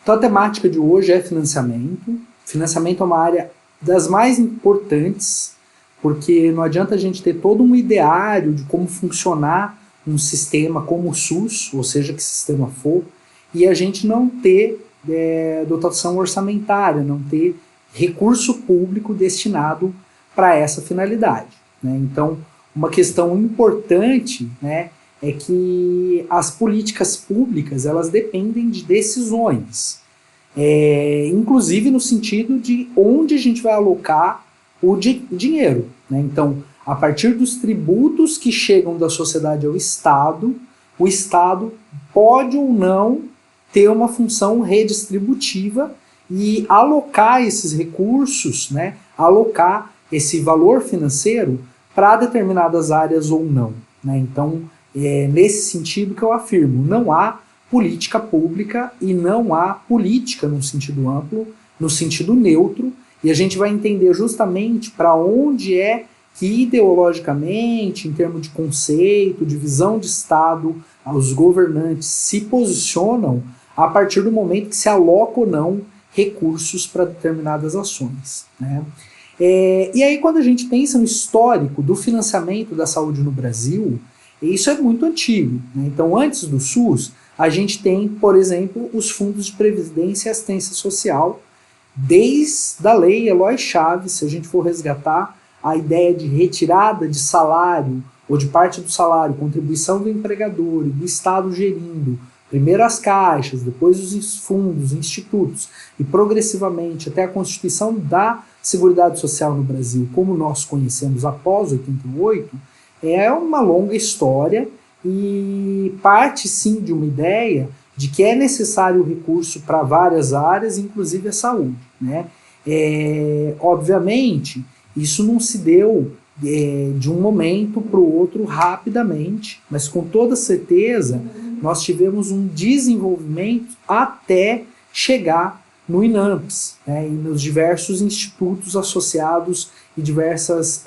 Então a temática de hoje é financiamento. Financiamento é uma área das mais importantes, porque não adianta a gente ter todo um ideário de como funcionar um sistema como o SUS, ou seja, que sistema for, e a gente não ter dotação orçamentária, não ter recurso público destinado para essa finalidade, né? Então, uma questão importante, né, é que as políticas públicas elas dependem de decisões, inclusive no sentido de onde a gente vai alocar o dinheiro, né? Então, a partir dos tributos que chegam da sociedade ao Estado, o Estado pode ou não ter uma função redistributiva e alocar esses recursos, né, alocar esse valor financeiro para determinadas áreas ou não, né? Então, é nesse sentido que eu afirmo, não há política pública e não há política no sentido amplo, no sentido neutro, e a gente vai entender justamente para onde é que ideologicamente, em termos de conceito, de visão de Estado, os governantes se posicionam a partir do momento que se aloca ou não recursos para determinadas ações, né? E aí quando a gente pensa no histórico do financiamento da saúde no Brasil, isso é muito antigo, né? Então antes do SUS, a gente tem, por exemplo, os fundos de previdência e assistência social, desde a lei Eloy Chaves, se a gente for resgatar a ideia de retirada de salário, ou de parte do salário, contribuição do empregador e do Estado gerindo, primeiro as caixas, depois os fundos, institutos, e progressivamente até a constituição da Seguridade Social no Brasil, como nós conhecemos após 88, é uma longa história e parte sim de uma ideia de que é necessário recurso para várias áreas, inclusive a saúde, né? Obviamente, isso não se deu de um momento para o outro rapidamente, mas com toda certeza nós tivemos um desenvolvimento até chegar no INAMPS, né, e nos diversos institutos associados e diversas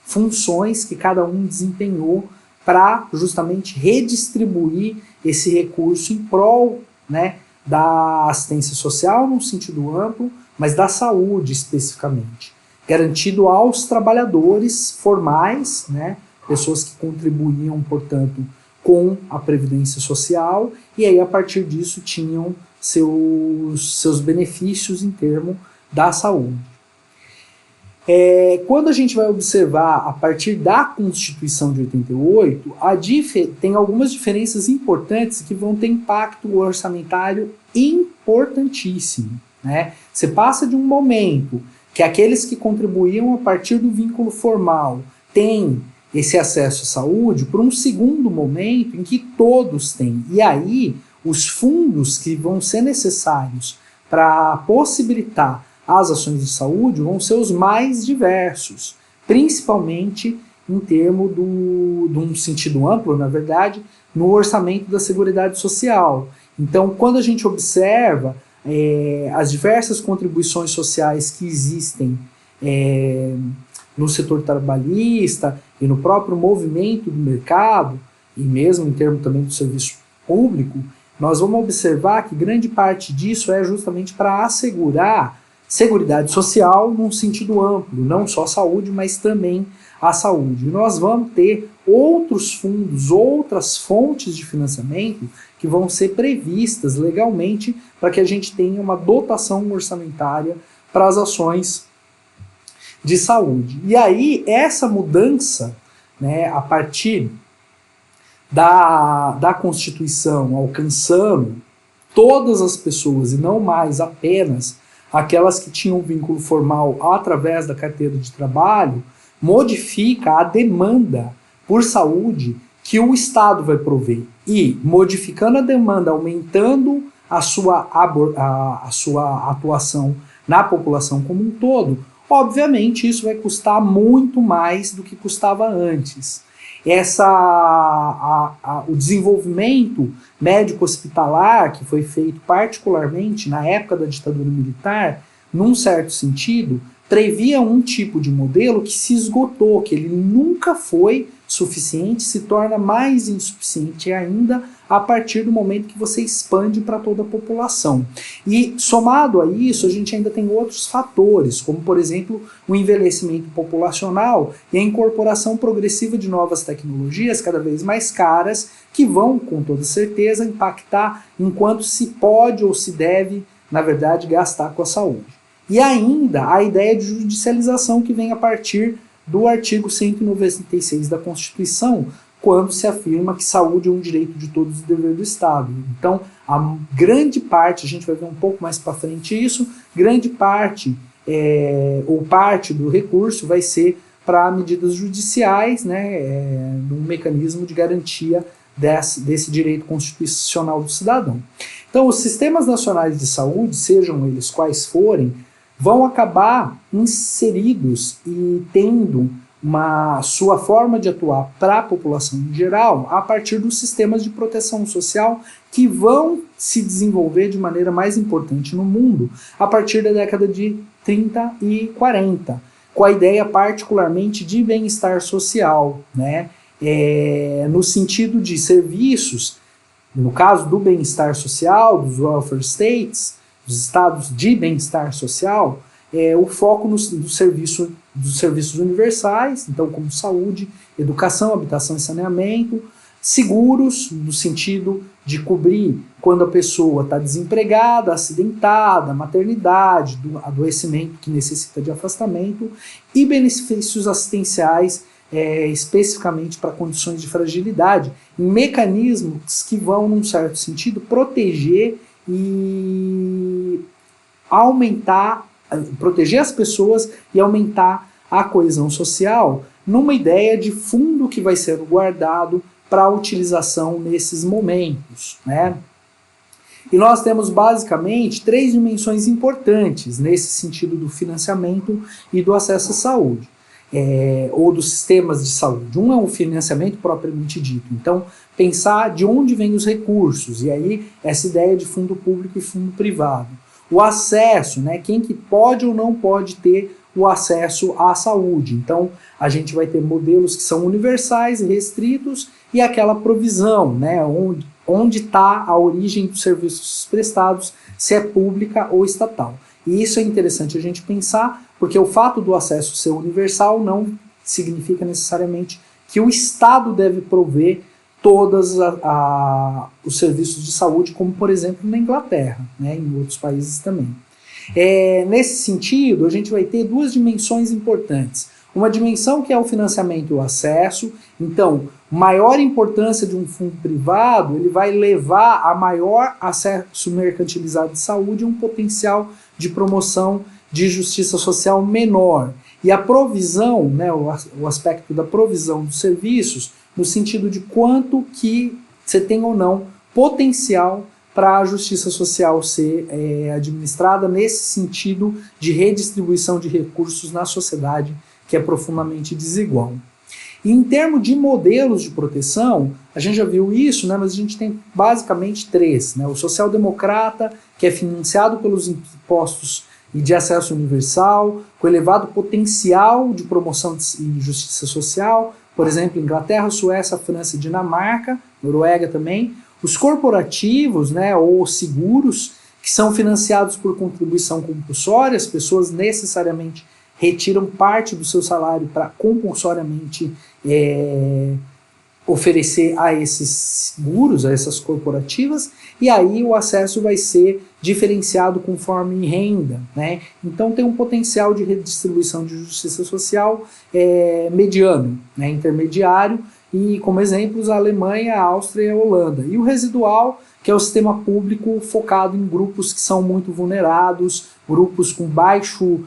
funções que cada um desempenhou para justamente redistribuir esse recurso em prol, né, da assistência social no sentido amplo, mas da saúde especificamente, garantido aos trabalhadores formais, né, pessoas que contribuíam, portanto, com a Previdência Social, e aí a partir disso tinham seus benefícios em termos da saúde. Quando a gente vai observar a partir da Constituição de 88, tem algumas diferenças importantes que vão ter impacto orçamentário importantíssimo, né? Você passa de um momento que aqueles que contribuíam a partir do vínculo formal têm esse acesso à saúde para um segundo momento em que todos têm. E aí, os fundos que vão ser necessários para possibilitar as ações de saúde vão ser os mais diversos, principalmente em termos de um sentido amplo, na verdade, no orçamento da Seguridade Social. Então, quando a gente observa as diversas contribuições sociais que existem no setor trabalhista e no próprio movimento do mercado, e mesmo em termos também do serviço público, nós vamos observar que grande parte disso é justamente para assegurar Seguridade Social num sentido amplo, não só a saúde, mas também a saúde. E nós vamos ter outros fundos, outras fontes de financiamento que vão ser previstas legalmente para que a gente tenha uma dotação orçamentária para as ações de saúde. E aí, essa mudança, né, a partir da Constituição, alcançando todas as pessoas e não mais apenas aquelas que tinham vínculo formal através da carteira de trabalho, modifica a demanda por saúde que o Estado vai prover. E, modificando a demanda, aumentando a sua atuação na população como um todo, obviamente isso vai custar muito mais do que custava antes. O desenvolvimento médico-hospitalar, que foi feito particularmente na época da ditadura militar, num certo sentido, previa um tipo de modelo que se esgotou, que ele nunca foi suficiente se torna mais insuficiente ainda a partir do momento que você expande para toda a população. E somado a isso, a gente ainda tem outros fatores, como por exemplo o envelhecimento populacional e a incorporação progressiva de novas tecnologias cada vez mais caras, que vão com toda certeza impactar em quanto se pode ou se deve, na verdade, gastar com a saúde. E ainda a ideia de judicialização que vem a partir do artigo 196 da Constituição, quando se afirma que saúde é um direito de todos e dever do Estado. Então, a grande parte, a gente vai ver um pouco mais para frente isso, grande parte ou parte do recurso vai ser para medidas judiciais, né, num mecanismo de garantia desse direito constitucional do cidadão. Então, os sistemas nacionais de saúde, sejam eles quais forem, vão acabar inseridos e tendo uma sua forma de atuar para a população em geral a partir dos sistemas de proteção social que vão se desenvolver de maneira mais importante no mundo a partir da década de 30 e 40, com a ideia particularmente de bem-estar social, né? No sentido de serviços, no caso do bem-estar social, dos welfare states, dos estados de bem-estar social, o foco dos serviços universais, então como saúde, educação, habitação e saneamento, seguros, no sentido de cobrir quando a pessoa está desempregada, acidentada, maternidade, do adoecimento que necessita de afastamento, e benefícios assistenciais, especificamente para condições de fragilidade, mecanismos que vão, num certo sentido, proteger e proteger as pessoas e aumentar a coesão social, numa ideia de fundo que vai ser guardado para a utilização nesses momentos, né? E nós temos basicamente 3 dimensões importantes nesse sentido do financiamento e do acesso à saúde, ou dos sistemas de saúde. Um é o financiamento propriamente dito, então pensar de onde vêm os recursos, e aí essa ideia de fundo público e fundo privado. O acesso, né, quem que pode ou não pode ter o acesso à saúde. Então, a gente vai ter modelos que são universais e restritos e aquela provisão, né, onde está a origem dos serviços prestados, se é pública ou estatal. E isso é interessante a gente pensar, porque o fato do acesso ser universal não significa necessariamente que o Estado deve prover todos os serviços de saúde, como por exemplo na Inglaterra, né, em outros países também. Nesse sentido, a gente vai ter 2 dimensões importantes. Uma dimensão que é o financiamento e o acesso. Então, maior importância de um fundo privado, ele vai levar a maior acesso mercantilizado de saúde e um potencial de promoção de justiça social menor. E a provisão, né, o aspecto da provisão dos serviços, no sentido de quanto que você tem ou não potencial para a justiça social ser administrada nesse sentido de redistribuição de recursos na sociedade que é profundamente desigual. E em termos de modelos de proteção, a gente já viu isso, né, mas a gente tem basicamente 3. Né, o social-democrata, que é financiado pelos impostos e de acesso universal, com elevado potencial de promoção e justiça social, por exemplo, Inglaterra, Suécia, França e Dinamarca, Noruega também. Os corporativos, né, ou seguros, que são financiados por contribuição compulsória, as pessoas necessariamente retiram parte do seu salário para compulsoriamente oferecer a esses seguros, a essas corporativas, e aí o acesso vai ser diferenciado conforme renda, né? Então tem um potencial de redistribuição de justiça social mediano, né, intermediário, e como exemplos a Alemanha, a Áustria e a Holanda. E o residual, que é o sistema público focado em grupos que são muito vulnerados, grupos com baixo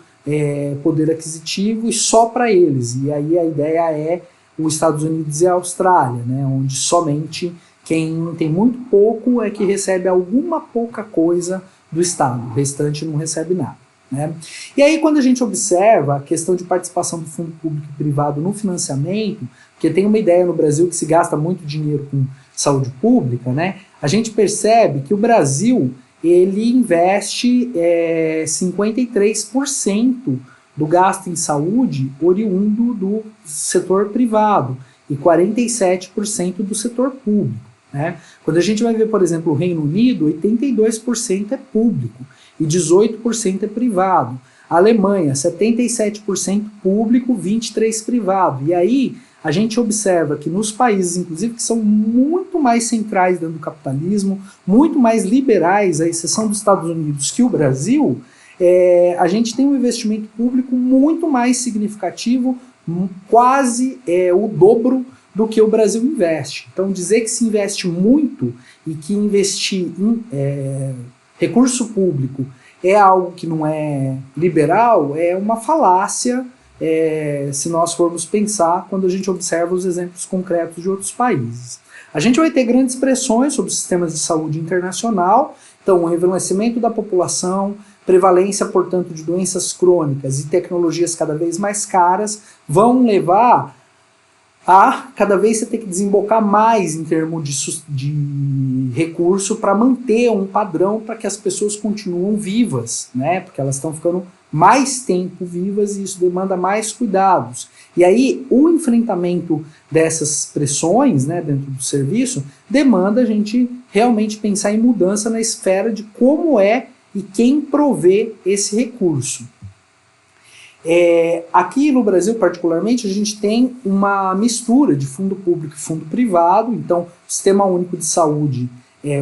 poder aquisitivo e só para eles. E aí a ideia é os Estados Unidos e a Austrália, né, onde somente quem tem muito pouco é que recebe alguma pouca coisa do Estado, o restante não recebe nada. Né? E aí quando a gente observa a questão de participação do fundo público e privado no financiamento, porque tem uma ideia no Brasil que se gasta muito dinheiro com saúde pública, né, a gente percebe que o Brasil ele investe 53% do gasto em saúde oriundo do setor privado. e 47% do setor público, né? Quando a gente vai ver, por exemplo, o Reino Unido, 82% é público e 18% é privado. A Alemanha, 77% público, 23% privado. E aí a gente observa que nos países, inclusive, que são muito mais centrais dentro do capitalismo, muito mais liberais, à exceção dos Estados Unidos, que o Brasil, a gente tem um investimento público muito mais significativo, quase o dobro do que o Brasil investe. Então, dizer que se investe muito e que investir em recurso público é algo que não é liberal é uma falácia, se nós formos pensar quando a gente observa os exemplos concretos de outros países. A gente vai ter grandes pressões sobre os sistemas de saúde internacional, então o envelhecimento da população, prevalência, portanto, de doenças crônicas e tecnologias cada vez mais caras vão levar a cada vez você ter que desembocar mais em termos de recurso para manter um padrão para que as pessoas continuem vivas, né? Porque elas estão ficando mais tempo vivas e isso demanda mais cuidados. E aí o enfrentamento dessas pressões, né, dentro do serviço demanda a gente realmente pensar em mudança na esfera de como é e quem provê esse recurso. Aqui no Brasil, particularmente, a gente tem uma mistura de fundo público e fundo privado. Então, o Sistema Único de Saúde,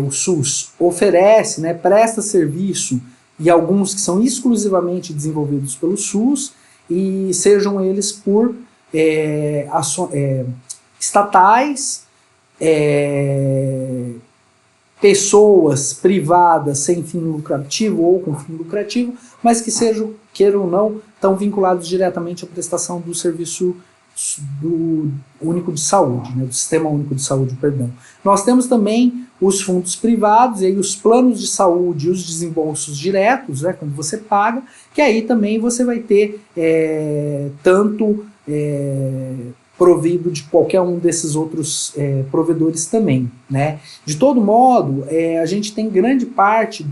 o SUS, oferece, né, presta serviço, e alguns que são exclusivamente desenvolvidos pelo SUS, e sejam eles por estatais, pessoas privadas sem fim lucrativo ou com fim lucrativo, mas que sejam, queiram ou não, estão vinculados diretamente à prestação do serviço do único de saúde, né, do Sistema Único de Saúde, perdão. Nós temos também os fundos privados, e aí os planos de saúde e os desembolsos diretos, né, quando você paga, que aí também você vai ter tanto provido de qualquer um desses outros provedores também, né? De todo modo, a gente tem grande parte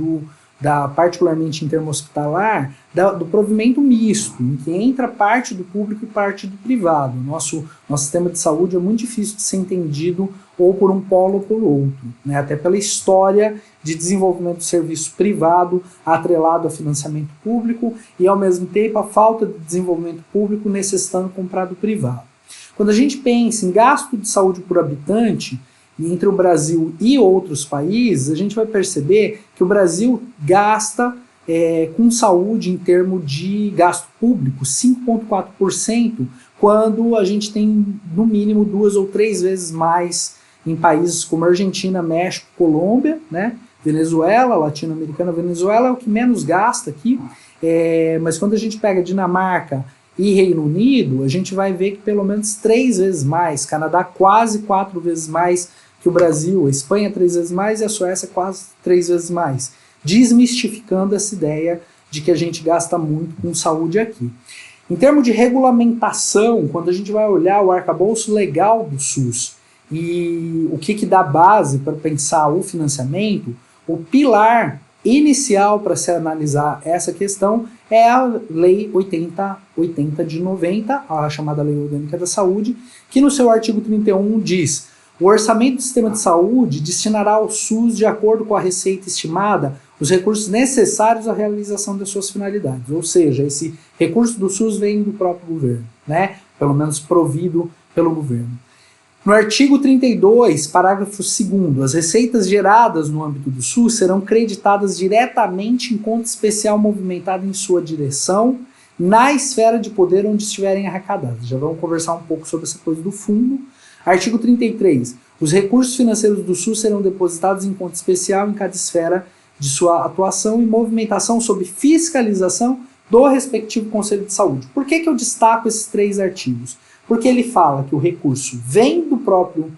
particularmente em termo hospitalar, do provimento misto, em que entra parte do público e parte do privado. Nosso sistema de saúde é muito difícil de ser entendido ou por um polo ou por outro, né? Até pela história de desenvolvimento do serviço privado atrelado a financiamento público e, ao mesmo tempo, a falta de desenvolvimento público necessitando comprar do privado. Quando a gente pensa em gasto de saúde por habitante, entre o Brasil e outros países, a gente vai perceber que o Brasil gasta com saúde em termos de gasto público 5,4%, quando a gente tem no mínimo 2 ou 3 vezes mais em países como Argentina, México, Colômbia, né? Venezuela, latino-americana, Venezuela é o que menos gasta aqui, mas quando a gente pega Dinamarca e Reino Unido, a gente vai ver que pelo menos 3 vezes mais, Canadá quase 4 vezes mais que o Brasil, a Espanha 3 vezes mais e a Suécia quase 3 vezes mais, desmistificando essa ideia de que a gente gasta muito com saúde aqui. Em termos de regulamentação, quando a gente vai olhar o arcabouço legal do SUS e o que dá base para pensar o financiamento, o pilar inicial para se analisar essa questão é a Lei 8080 de 90, a chamada Lei Orgânica da Saúde, que no seu artigo 31 diz: o orçamento do sistema de saúde destinará ao SUS, de acordo com a receita estimada, os recursos necessários à realização das suas finalidades. Ou seja, esse recurso do SUS vem do próprio governo, né? Pelo menos provido pelo governo. No artigo 32, parágrafo 2º, as receitas geradas no âmbito do SUS serão creditadas diretamente em conta especial movimentada em sua direção, na esfera de poder onde estiverem arrecadadas. Já vamos conversar um pouco sobre essa coisa do fundo. Artigo 33. Os recursos financeiros do SUS serão depositados em conta especial em cada esfera de sua atuação e movimentação sob fiscalização do respectivo Conselho de Saúde. Por que eu destaco esses 3 artigos? Porque ele fala que o recurso vem do próprio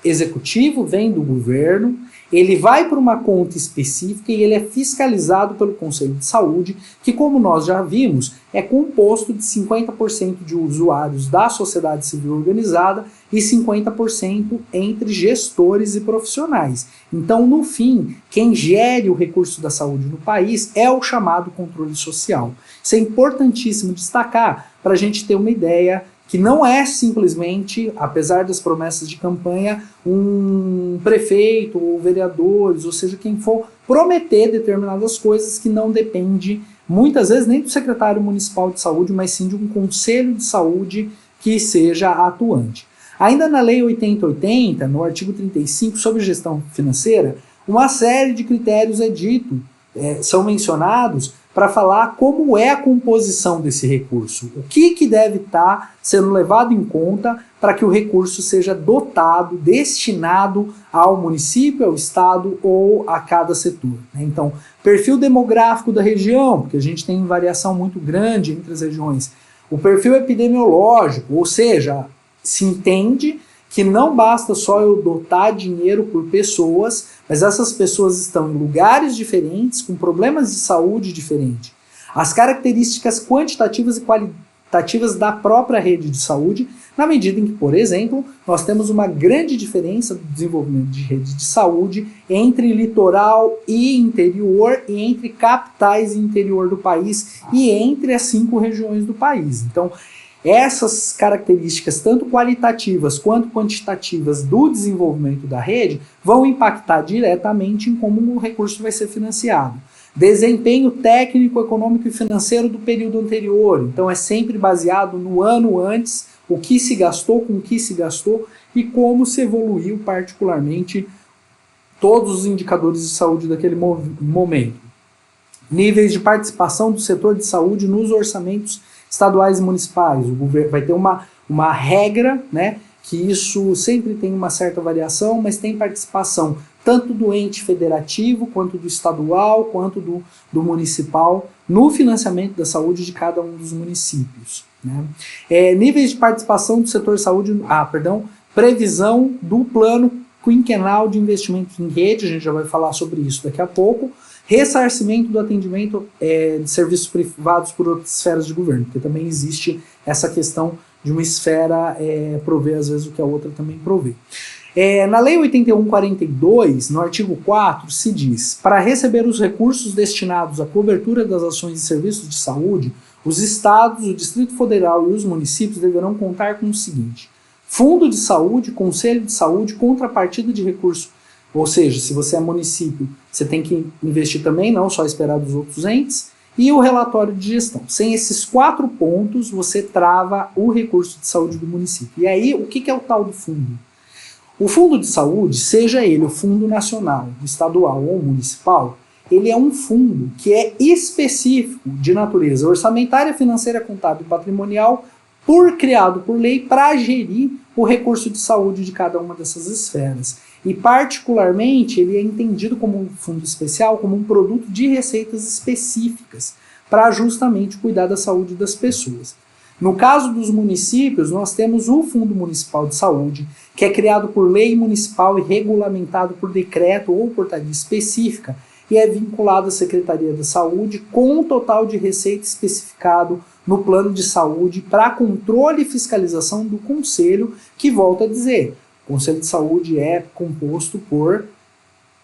executivo, vem do governo, ele vai para uma conta específica e ele é fiscalizado pelo Conselho de Saúde, que, como nós já vimos, é composto de 50% de usuários da sociedade civil organizada e 50% entre gestores e profissionais. Então, no fim, quem gere o recurso da saúde no país é o chamado controle social. Isso é importantíssimo destacar para a gente ter uma ideia que não é simplesmente, apesar das promessas de campanha, um prefeito ou vereadores, ou seja, quem for, prometer determinadas coisas que não depende, muitas vezes, nem do secretário municipal de saúde, mas sim de um conselho de saúde que seja atuante. Ainda na Lei 8080, no artigo 35, sobre gestão financeira, uma série de critérios são mencionados para falar como é a composição desse recurso, o que deve estar sendo levado em conta para que o recurso seja dotado, destinado ao município, ao estado ou a cada setor. Então, perfil demográfico da região, porque a gente tem variação muito grande entre as regiões, o perfil epidemiológico, ou seja, se entende que não basta só eu dotar dinheiro por pessoas, mas essas pessoas estão em lugares diferentes, com problemas de saúde diferentes. As características quantitativas e qualitativas da própria rede de saúde, na medida em que, por exemplo, nós temos uma grande diferença do desenvolvimento de rede de saúde entre litoral e interior, e entre capitais e interior do país, e entre as 5 regiões do país. Então, essas características, tanto qualitativas quanto quantitativas do desenvolvimento da rede, vão impactar diretamente em como o recurso vai ser financiado. Desempenho técnico, econômico e financeiro do período anterior. Então é sempre baseado no ano antes, o que se gastou, com o que se gastou e como se evoluiu particularmente todos os indicadores de saúde daquele momento. Níveis de participação do setor de saúde nos orçamentos estaduais e municipais. O governo vai ter uma regra, né, que isso sempre tem uma certa variação, mas tem participação tanto do ente federativo, quanto do estadual, quanto do municipal, no financiamento da saúde de cada um dos municípios. Né? Níveis de participação do setor de saúde, previsão do plano quinquenal de investimento em rede, a gente já vai falar sobre isso daqui a pouco, ressarcimento do atendimento de serviços privados por outras esferas de governo, porque também existe essa questão de uma esfera prover às vezes o que a outra também provê. Na Lei 8142, no artigo 4, se diz: para receber os recursos destinados à cobertura das ações e serviços de saúde, os estados, o Distrito Federal e os municípios deverão contar com o seguinte: fundo de saúde, conselho de saúde, contrapartida de recurso. Ou seja, se você é município, você tem que investir também, não só esperar dos outros entes, e o relatório de gestão. Sem esses 4 pontos, você trava o recurso de saúde do município. E aí, o que é o tal do fundo? O fundo de saúde, seja ele o fundo nacional, estadual ou municipal, ele é um fundo que é específico de natureza orçamentária, financeira, contábil e patrimonial, criado por lei para gerir o recurso de saúde de cada uma dessas esferas. E, particularmente, ele é entendido como um fundo especial, como um produto de receitas específicas para justamente cuidar da saúde das pessoas. No caso dos municípios, nós temos o Fundo Municipal de Saúde, que é criado por lei municipal e regulamentado por decreto ou portaria específica, e é vinculado à Secretaria da Saúde com um total de receita especificado no plano de saúde para controle e fiscalização do conselho, que, volto a dizer, o Conselho de Saúde é composto por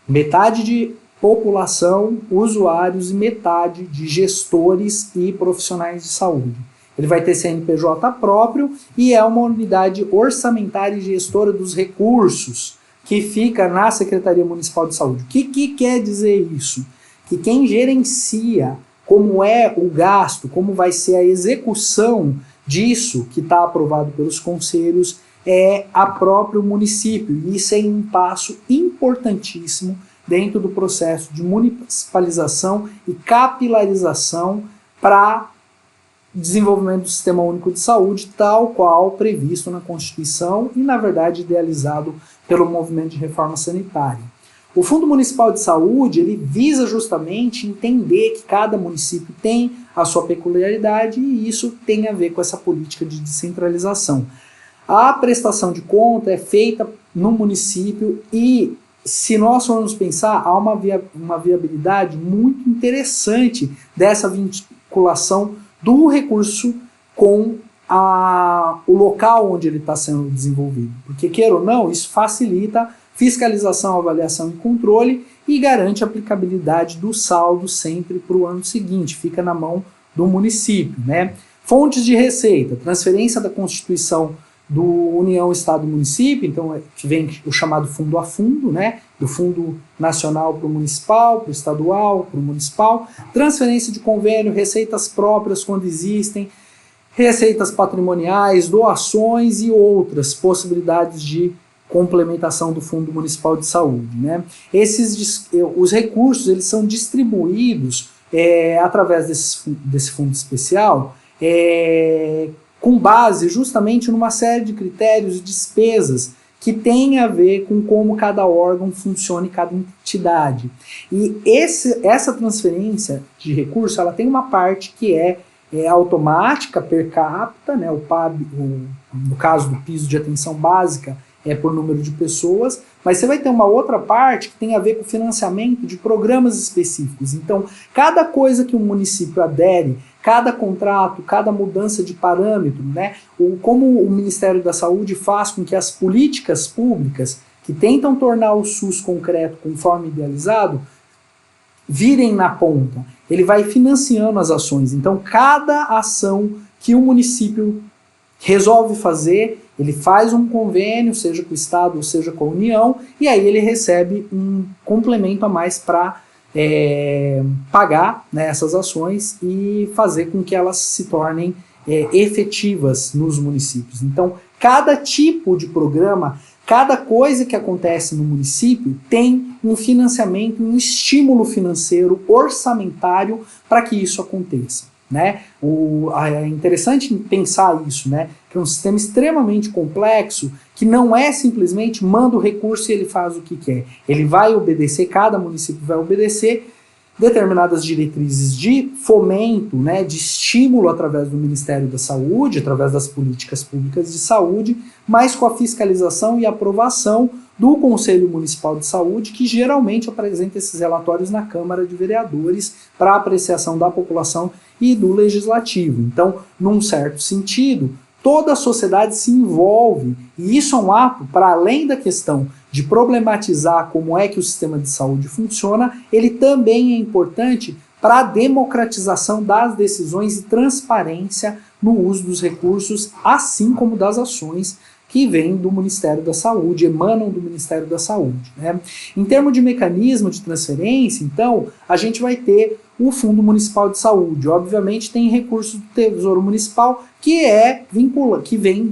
metade de população, usuários, e metade de gestores e profissionais de saúde. Ele vai ter CNPJ próprio e é uma unidade orçamentária e gestora dos recursos que fica na Secretaria Municipal de Saúde. O que quer dizer isso? Que quem gerencia como é o gasto, como vai ser a execução disso que está aprovado pelos conselhos, é a próprio município. E isso é um passo importantíssimo dentro do processo de municipalização e capilarização para desenvolvimento do Sistema Único de Saúde, tal qual previsto na Constituição e, na verdade, idealizado pelo movimento de reforma sanitária. O Fundo Municipal de Saúde, ele visa justamente entender que cada município tem a sua peculiaridade e isso tem a ver com essa política de descentralização. A prestação de conta é feita no município e, se nós formos pensar, há uma viabilidade muito interessante dessa vinculação do recurso com o local onde ele está sendo desenvolvido. Porque, queira ou não, isso facilita fiscalização, avaliação e controle e garante a aplicabilidade do saldo sempre para o ano seguinte, fica na mão do município, né? Fontes de receita, transferência da Constituição do União, Estado e Município, então que vem o chamado fundo a fundo, né? Do fundo nacional para o municipal, para o estadual, para o municipal, transferência de convênio, receitas próprias quando existem, receitas patrimoniais, doações e outras possibilidades de complementação do Fundo Municipal de Saúde, né? Os recursos eles são distribuídos através desse fundo especial com base justamente numa série de critérios e despesas que tem a ver com como cada órgão funciona e cada entidade. E essa transferência de recurso, ela tem uma parte que é automática, per capita, né, o PAB, no caso do piso de atenção básica, é por número de pessoas, mas você vai ter uma outra parte que tem a ver com o financiamento de programas específicos. Então, cada coisa que o município adere, cada contrato, cada mudança de parâmetro, né, como o Ministério da Saúde faz com que as políticas públicas que tentam tornar o SUS concreto conforme idealizado, virem na ponta. Ele vai financiando as ações. Então, cada ação que o município resolve fazer, ele faz um convênio, seja com o Estado ou seja com a União, e aí ele recebe um complemento a mais para pagar, né, essas ações e fazer com que elas se tornem efetivas nos municípios. Então, cada tipo de programa, cada coisa que acontece no município tem um financiamento, um estímulo financeiro, orçamentário para que isso aconteça, né? É interessante pensar isso, né? Que é um sistema extremamente complexo que não é simplesmente manda o recurso e ele faz o que quer. Ele vai obedecer, cada município vai obedecer determinadas diretrizes de fomento, né, de estímulo através do Ministério da Saúde, através das políticas públicas de saúde, mas com a fiscalização e aprovação do Conselho Municipal de Saúde, que geralmente apresenta esses relatórios na Câmara de Vereadores para apreciação da população e do Legislativo. Então, num certo sentido, toda a sociedade se envolve, e isso é um ato, para além da questão de problematizar como é que o sistema de saúde funciona, ele também é importante para a democratização das decisões e transparência no uso dos recursos, assim como das ações que vêm do Ministério da Saúde, emanam do Ministério da Saúde, né? Em termos de mecanismo de transferência, então, a gente vai ter o Fundo Municipal de Saúde. Obviamente tem recurso do Tesouro Municipal que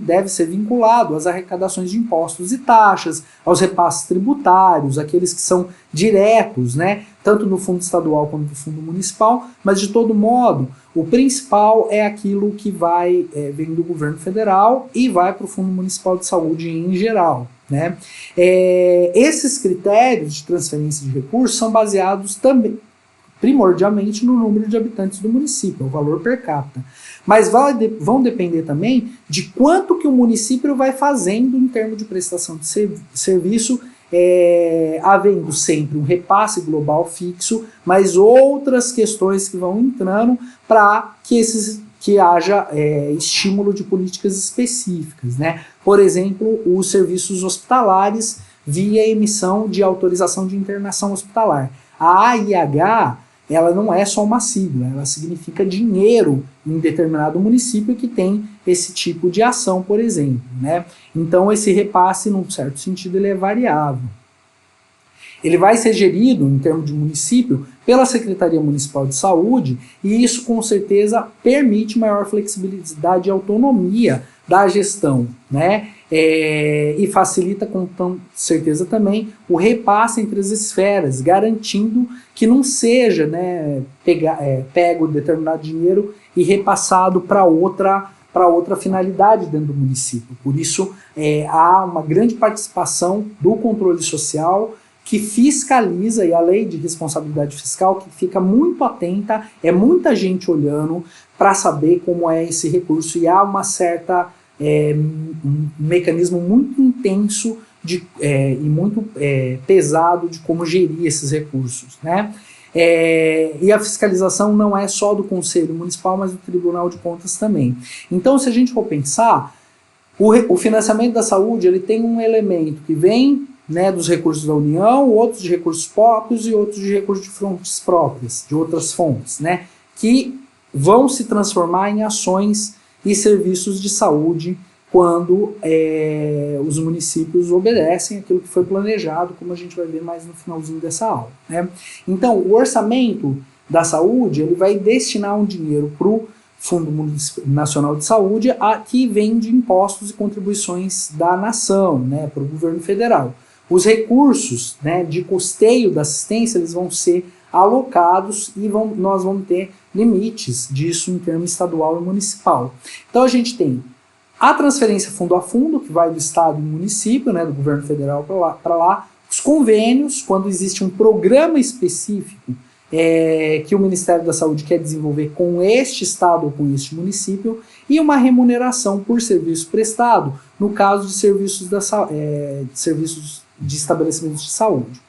deve ser vinculado às arrecadações de impostos e taxas, aos repasses tributários, aqueles que são diretos, né, tanto no Fundo Estadual quanto no Fundo Municipal, mas de todo modo, o principal é aquilo que vem do governo federal e vai para o Fundo Municipal de Saúde em geral, né? Esses critérios de transferência de recursos são baseados também primordialmente no número de habitantes do município, o valor per capita. Mas vão depender também de quanto que o município vai fazendo em termos de prestação de serviço, havendo sempre um repasse global fixo, mas outras questões que vão entrando para que haja estímulo de políticas específicas, né? Por exemplo, os serviços hospitalares via emissão de autorização de internação hospitalar. A AIH, ela não é só uma sigla, ela significa dinheiro em determinado município que tem esse tipo de ação, por exemplo, né? Então esse repasse, num certo sentido, ele é variável. Ele vai ser gerido, em termos de município, pela Secretaria Municipal de Saúde, e isso com certeza permite maior flexibilidade e autonomia da gestão, né? E facilita com certeza também o repasse entre as esferas, garantindo que não seja, né, pego determinado dinheiro e repassado para outra finalidade dentro do município. Por isso, há uma grande participação do controle social que fiscaliza, e a lei de responsabilidade fiscal que fica muito atenta, muita gente olhando para saber como é esse recurso, e há uma certa um mecanismo muito intenso e muito pesado de como gerir esses recursos, né? E a fiscalização não é só do Conselho Municipal, mas do Tribunal de Contas também. Então, se a gente for pensar, o financiamento da saúde ele tem um elemento que vem, né, dos recursos da União, outros de recursos próprios e outros de recursos de fontes próprias, de outras fontes, né? Que vão se transformar em ações e serviços de saúde quando os municípios obedecem aquilo que foi planejado, como a gente vai ver mais no finalzinho dessa aula, né? Então, o orçamento da saúde, ele vai destinar um dinheiro para o Fundo Nacional de Saúde, que vem de impostos e contribuições da nação, né, para o governo federal. Os recursos, né, de custeio da assistência, eles vão ser alocados e nós vamos ter limites disso em termos estadual e municipal. Então a gente tem a transferência fundo a fundo, que vai do estado e do município, né, do governo federal para lá, os convênios, quando existe um programa específico que o Ministério da Saúde quer desenvolver com este estado ou com este município, e uma remuneração por serviço prestado, no caso de serviços de estabelecimentos de saúde.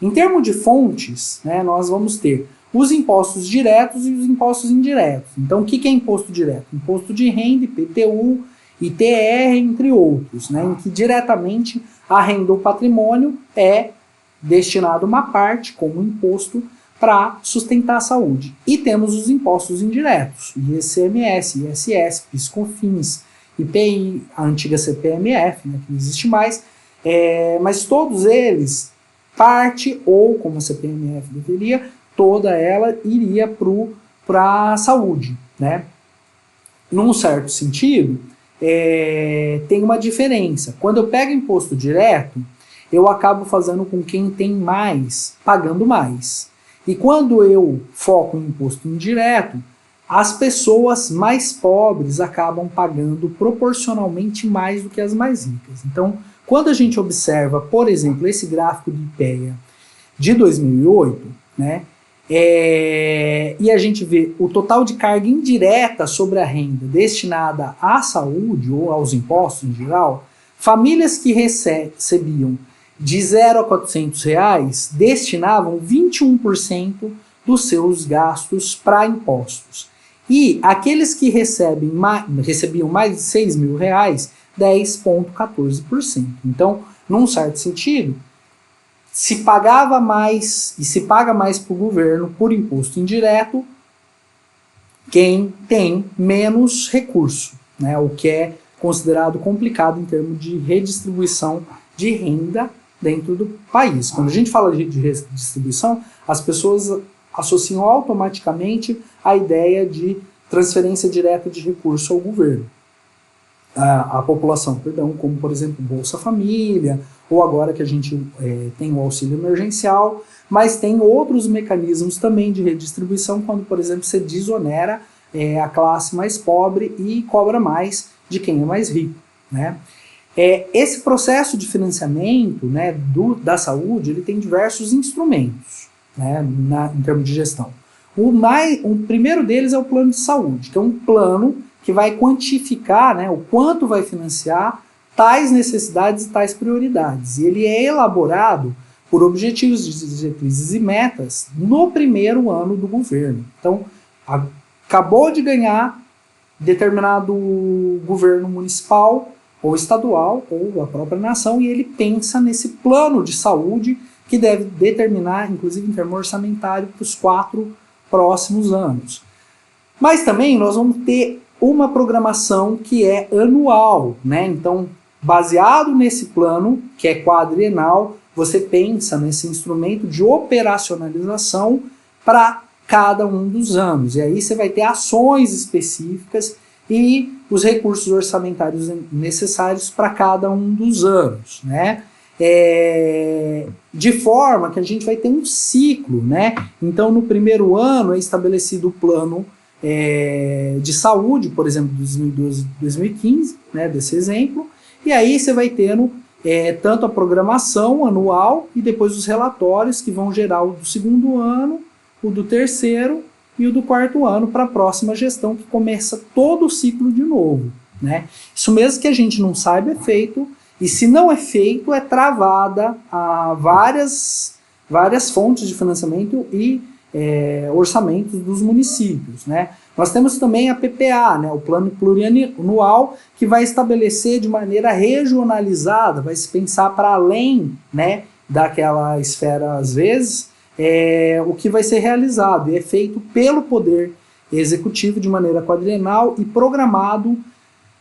Em termos de fontes, né, nós vamos ter os impostos diretos e os impostos indiretos. Então, o que é imposto direto? Imposto de renda, IPTU, ITR, entre outros, né, em que diretamente a renda ou patrimônio é destinado uma parte como imposto para sustentar a saúde. E temos os impostos indiretos, ICMS, ISS, PIS/COFINS, IPI, a antiga CPMF, né, que não existe mais, mas todos eles, parte ou, como a CPMF deveria, toda ela iria para a saúde, né? Num certo sentido, tem uma diferença. Quando eu pego imposto direto, eu acabo fazendo com quem tem mais, pagando mais. E quando eu foco em imposto indireto, as pessoas mais pobres acabam pagando proporcionalmente mais do que as mais ricas. Então, quando a gente observa, por exemplo, esse gráfico de IPEA de 2008, né, e a gente vê o total de carga indireta sobre a renda destinada à saúde ou aos impostos em geral, famílias que recebiam de 0 a 400 reais destinavam 21% dos seus gastos para impostos. E aqueles que recebiam mais de 6 mil reais, 10,14%. Então, num certo sentido, se pagava mais e se paga mais para o governo por imposto indireto quem tem menos recurso, né? O que é considerado complicado em termos de redistribuição de renda dentro do país. Quando a gente fala de redistribuição, as pessoas associam automaticamente a ideia de transferência direta de recurso ao governo, à população, perdão, como por exemplo Bolsa Família, ou agora que a gente tem o auxílio emergencial, mas tem outros mecanismos também de redistribuição, quando por exemplo você desonera a classe mais pobre e cobra mais de quem é mais rico, né? Esse processo de financiamento, né, da saúde, ele tem diversos instrumentos, né, em termos de gestão. O primeiro deles é o plano de saúde, que é um plano que vai quantificar, né, o quanto vai financiar tais necessidades e tais prioridades. E ele é elaborado por objetivos, diretrizes e metas no primeiro ano do governo. Então, acabou de ganhar determinado governo municipal, ou estadual, ou a própria nação, e ele pensa nesse plano de saúde que deve determinar, inclusive em termos orçamentários, para os 4 próximos anos. Mas também nós vamos ter uma programação que é anual, né? Então, baseado nesse plano, que é quadrienal, você pensa nesse instrumento de operacionalização para cada um dos anos. E aí você vai ter ações específicas e os recursos orçamentários necessários para cada um dos anos, né? De forma que a gente vai ter um ciclo, né? Então, no primeiro ano é estabelecido o plano de saúde, por exemplo, 2012 2015, né, desse exemplo, e aí você vai tendo tanto a programação anual e depois os relatórios que vão gerar o do segundo ano, o do terceiro e o do quarto ano para a próxima gestão, que começa todo o ciclo de novo, né? Isso mesmo que a gente não saiba é feito, e se não é feito, é travada a várias fontes de financiamento e orçamentos dos municípios, né? Nós temos também a PPA, né, o Plano Plurianual, que vai estabelecer de maneira regionalizada, vai se pensar para além, né, daquela esfera, às vezes, o que vai ser realizado, e é feito pelo Poder executivo de maneira quadrienal e programado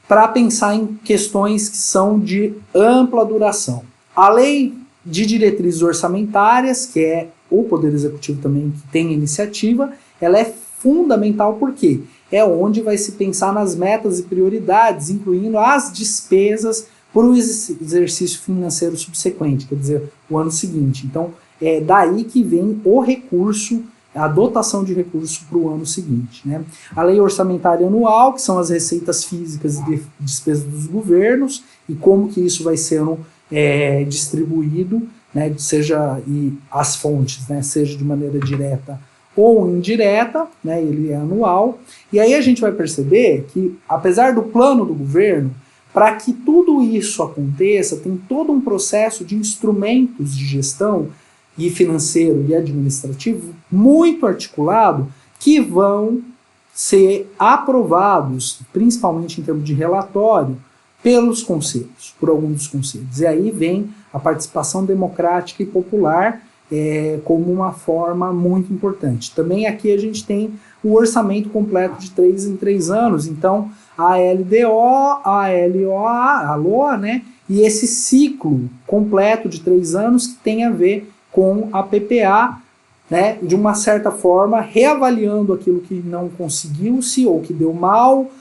para pensar em questões que são de ampla duração. A lei de diretrizes orçamentárias, que é o Poder Executivo também que tem iniciativa, ela é fundamental porque é onde vai se pensar nas metas e prioridades, incluindo as despesas para o exercício financeiro subsequente, quer dizer, o ano seguinte. Então, é daí que vem o recurso, a dotação de recurso para o ano seguinte, né? A lei orçamentária anual, que são as receitas físicas e despesas dos governos, e como que isso vai sendo distribuído, né, seja e as fontes, né, seja de maneira direta ou indireta, né, ele é anual. E aí a gente vai perceber que, apesar do plano do governo, para que tudo isso aconteça, tem todo um processo de instrumentos de gestão e financeiro e administrativo muito articulado que vão ser aprovados, principalmente em termos de relatório, pelos conselhos, por alguns dos conselhos. E aí vem a participação democrática e popular como uma forma muito importante. Também aqui a gente tem o orçamento completo de 3 em 3 anos, então a LDO, a LOA, a LOA, né, e esse ciclo completo de 3 anos que tem a ver com a PPA, né, de uma certa forma, reavaliando aquilo que não conseguiu-se ou que deu mal,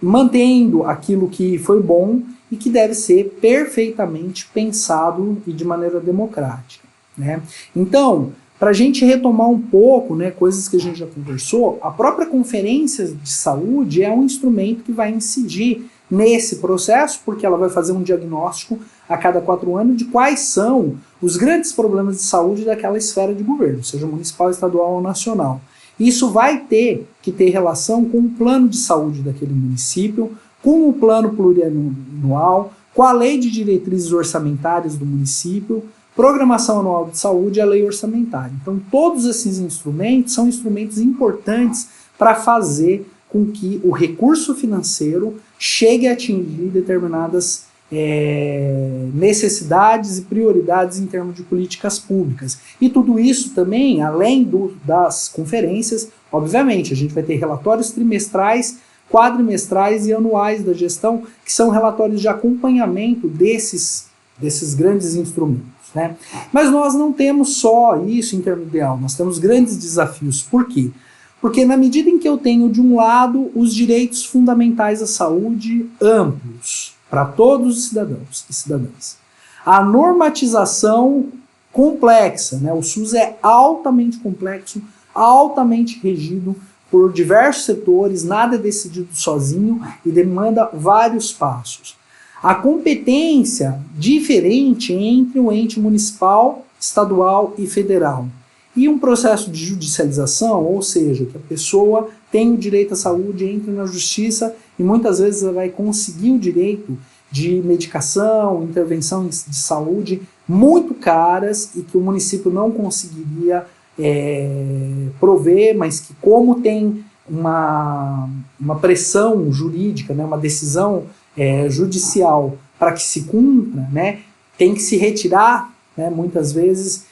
mantendo aquilo que foi bom e que deve ser perfeitamente pensado e de maneira democrática, né? Então, para a gente retomar um pouco, né, coisas que a gente já conversou, a própria Conferência de Saúde é um instrumento que vai incidir nesse processo, porque ela vai fazer um diagnóstico a cada 4 anos de quais são os grandes problemas de saúde daquela esfera de governo, seja municipal, estadual ou nacional. Isso vai ter que ter relação com o plano de saúde daquele município, com o plano plurianual, com a lei de diretrizes orçamentárias do município, programação anual de saúde e a lei orçamentária. Então, todos esses instrumentos são instrumentos importantes para fazer com que o recurso financeiro chegue a atingir determinadas necessidades e prioridades em termos de políticas públicas. E tudo isso também, além das conferências, obviamente, a gente vai ter relatórios trimestrais, quadrimestrais e anuais da gestão, que são relatórios de acompanhamento desses grandes instrumentos, né? Mas nós não temos só isso em termos ideal, nós temos grandes desafios. Por quê? Porque na medida em que eu tenho, de um lado, os direitos fundamentais à saúde amplos, para todos os cidadãos e cidadãs, a normatização complexa, né? O SUS é altamente complexo, altamente regido por diversos setores, nada é decidido sozinho e demanda vários passos. A competência diferente entre o ente municipal, estadual e federal. E um processo de judicialização, ou seja, que a pessoa tem o direito à saúde, entra na justiça e muitas vezes ela vai conseguir o direito de medicação, intervenção de saúde muito caras e que o município não conseguiria prover, mas que, como tem uma pressão jurídica, né, uma decisão judicial para que se cumpra, né, tem que se retirar, né, muitas vezes,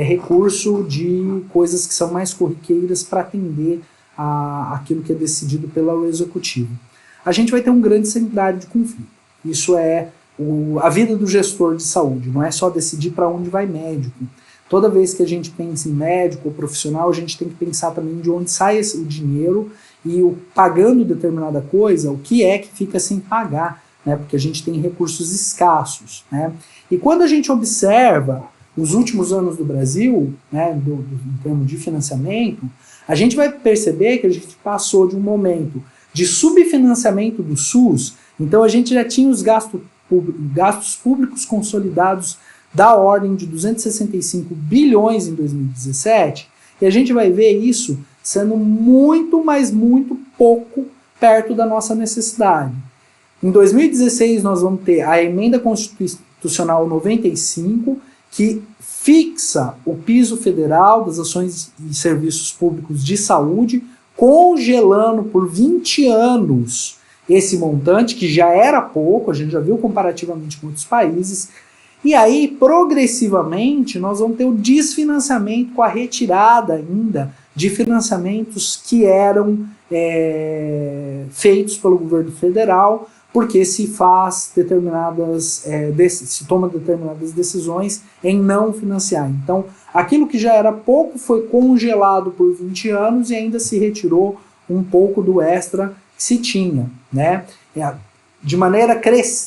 recurso de coisas que são mais corriqueiras para atender aquilo que é decidido pelo executivo. A gente vai ter um grande cenário de conflito. Isso é a vida do gestor de saúde, não é só decidir para onde vai médico. Toda vez que a gente pensa em médico ou profissional, a gente tem que pensar também de onde sai o dinheiro e pagando determinada coisa, o que é que fica sem pagar, né? Porque a gente tem recursos escassos, né? E quando a gente observa os últimos anos do Brasil, né, em termos de financiamento, a gente vai perceber que a gente passou de um momento de subfinanciamento do SUS, então a gente já tinha os gastos públicos consolidados da ordem de 265 bilhões em 2017, e a gente vai ver isso sendo muito, mas muito pouco perto da nossa necessidade. Em 2016 nós vamos ter a Emenda Constitucional 95, que fixa o piso federal das ações e serviços públicos de saúde, congelando por 20 anos esse montante, que já era pouco, a gente já viu comparativamente com outros países, e aí, progressivamente, nós vamos ter o desfinanciamento com a retirada ainda de financiamentos que eram feitos pelo governo federal, porque se faz se toma determinadas decisões em não financiar. Então, aquilo que já era pouco foi congelado por 20 anos e ainda se retirou um pouco do extra que se tinha, né? De maneira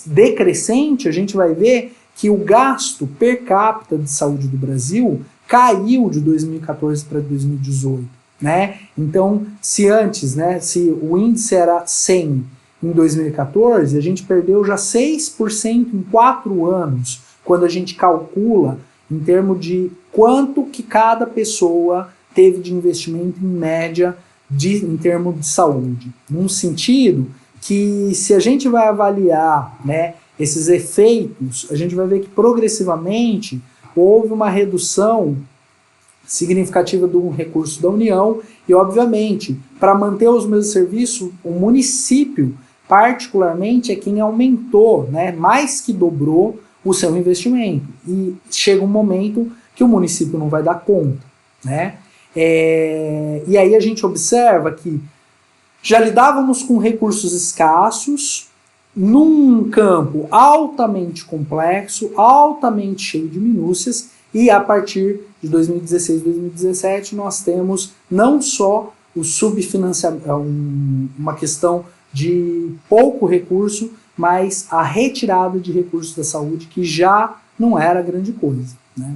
decrescente, a gente vai ver que o gasto per capita de saúde do Brasil caiu de 2014 para 2018, né? Então, se antes, né, se o índice era 100 em 2014, a gente perdeu já 6% em 4 anos, quando a gente calcula em termos de quanto que cada pessoa teve de investimento em média em termos de saúde. Num sentido que, se a gente vai avaliar, né, esses efeitos, a gente vai ver que progressivamente houve uma redução significativa do recurso da União e, obviamente, para manter os mesmos serviços, o município, particularmente, é quem aumentou, né, mais que dobrou o seu investimento. E chega um momento que o município não vai dar conta, né? E aí a gente observa que já lidávamos com recursos escassos, num campo altamente complexo, altamente cheio de minúcias, e a partir de 2016, 2017, nós temos não só o subfinanciamento, uma questão de pouco recurso, mas a retirada de recursos da saúde, que já não era grande coisa, né?